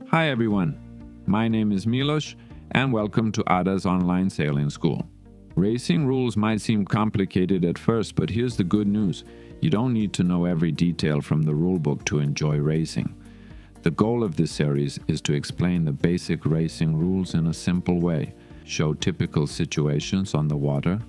Hi everyone, my name is Milos and welcome to Ada's online sailing school. Racing rules might seem complicated at first, but here's the good news. You don't need to know every detail from the rulebook to enjoy racing. The goal of this series is to explain the basic racing rules in a simple way, show typical situations on the water,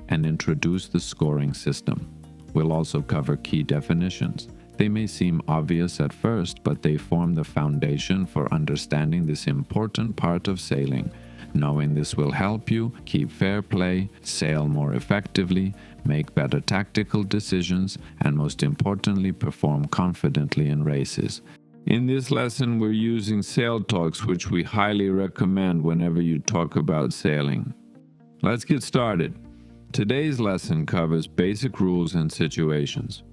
and introduce the scoring system. We'll also cover key definitions. They may seem obvious at first, but they form the foundation for understanding this important part of sailing. Knowing this will help you keep fair play, sail more effectively, make better tactical decisions, and most importantly, perform confidently in races. In this lesson, we're using sail talks, which we highly recommend whenever you talk about sailing. Let's get started. Today's lesson covers basic rules and situations.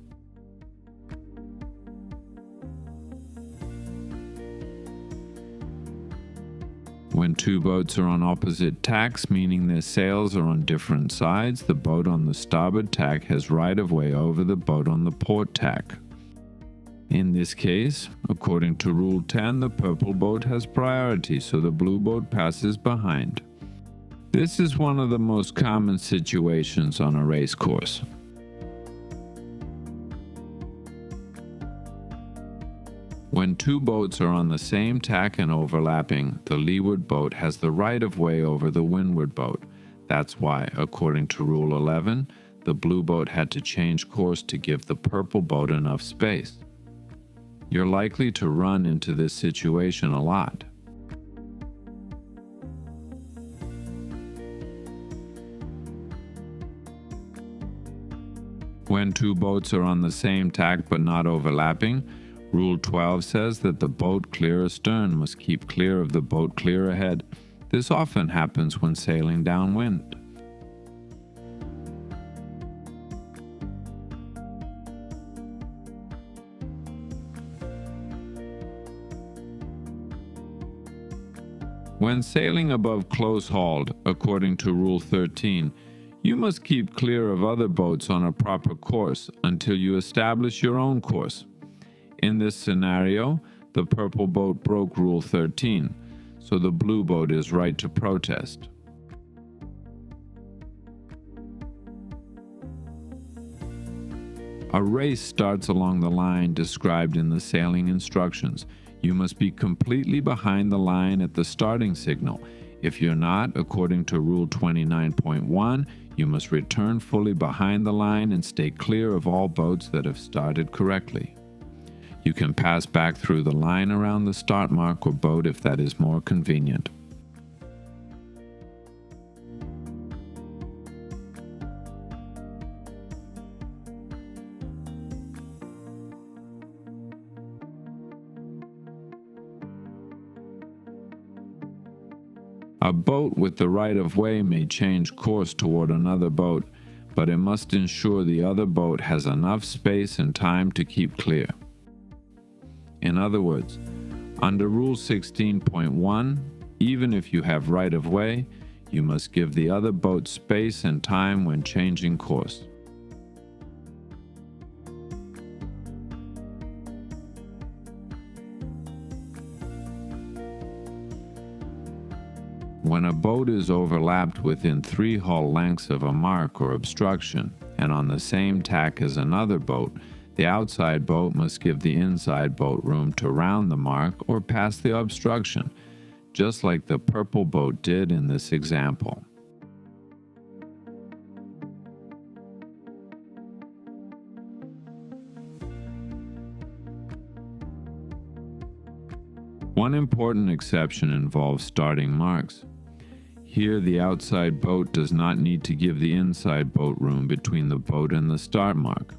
When two boats are on opposite tacks, meaning their sails are on different sides, the boat on the starboard tack has right-of-way over the boat on the port tack. In this case, according to Rule 10, the purple boat has priority, so the blue boat passes behind. This is one of the most common situations on a race course. When two boats are on the same tack and overlapping, the leeward boat has the right-of-way over the windward boat. That's why, according to Rule 11, the blue boat had to change course to give the purple boat enough space. You're likely to run into this situation a lot. When two boats are on the same tack but not overlapping, Rule 12 says that the boat clear astern must keep clear of the boat clear ahead. This often happens when sailing downwind. When sailing above close hauled, according to Rule 13, you must keep clear of other boats on a proper course until you establish your own course. In this scenario, the purple boat broke Rule 13, so the blue boat is right to protest. A race starts along the line described in the sailing instructions. You must be completely behind the line at the starting signal. If you're not, according to Rule 29.1, you must return fully behind the line and stay clear of all boats that have started correctly. You can pass back through the line around the start mark or boat if that is more convenient. A boat with the right-of-way may change course toward another boat, but it must ensure the other boat has enough space and time to keep clear. In other words, under Rule 16.1, even if you have right-of-way, you must give the other boat space and time when changing course. When a boat is overlapped within 3 hull lengths of a mark or obstruction and on the same tack as another boat, the outside boat must give the inside boat room to round the mark or pass the obstruction, just like the purple boat did in this example. One important exception involves starting marks. Here, the outside boat does not need to give the inside boat room between the boat and the start mark.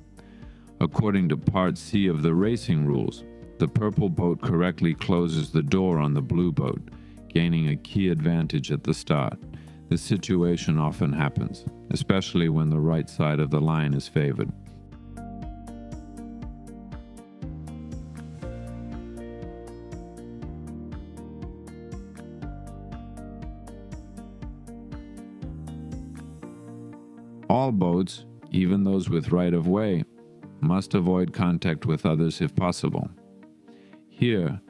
According to Part C of the racing rules, the purple boat correctly closes the door on the blue boat, gaining a key advantage at the start. This situation often happens, especially when the right side of the line is favored. All boats, even those with right-of-way, must avoid contact with others if possible. Here,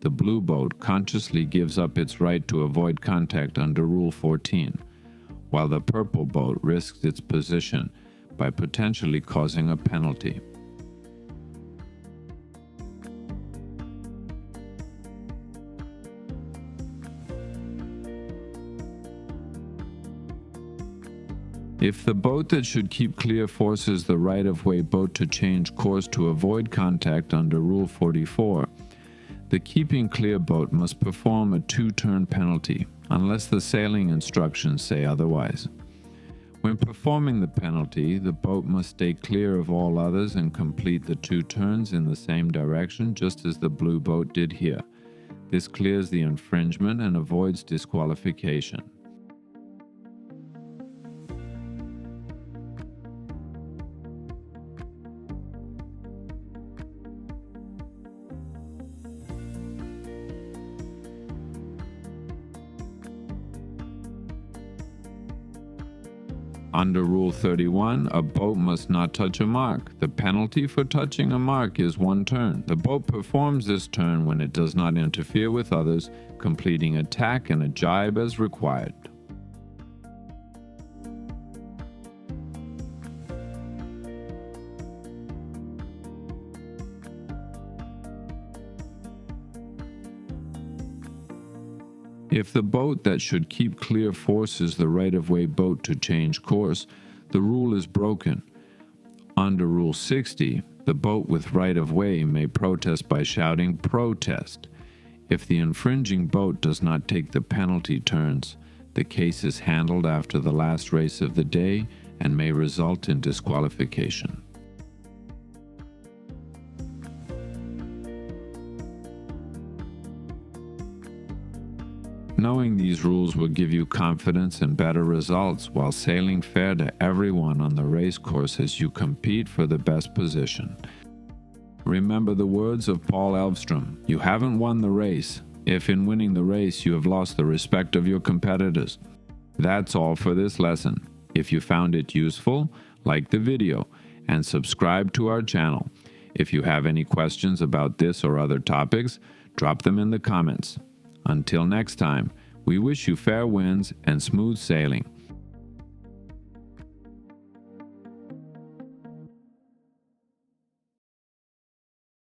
the blue boat consciously gives up its right to avoid contact under Rule 14, while the purple boat risks its position by potentially causing a penalty. If the boat that should keep clear forces the right-of-way boat to change course to avoid contact under Rule 44, the keeping clear boat must perform a 2-turn penalty, unless the sailing instructions say otherwise. When performing the penalty, the boat must stay clear of all others and complete the 2 turns in the same direction, just as the blue boat did here. This clears the infringement and avoids disqualification. Under Rule 31, a boat must not touch a mark. The penalty for touching a mark is 1 turn. The boat performs this turn when it does not interfere with others, completing a tack and a jibe as required. If the boat that should keep clear forces the right-of-way boat to change course, the rule is broken. Under Rule 60, the boat with right-of-way may protest by shouting "Protest." If the infringing boat does not take the penalty turns, the case is handled after the last race of the day and may result in disqualification. Knowing these rules will give you confidence and better results while sailing fair to everyone on the race course as you compete for the best position. Remember the words of Paul Elvstrom: "You haven't won the race if in winning the race you have lost the respect of your competitors." That's all for this lesson. If you found it useful, like the video and subscribe to our channel. If you have any questions about this or other topics, drop them in the comments. Until next time, we wish you fair winds and smooth sailing.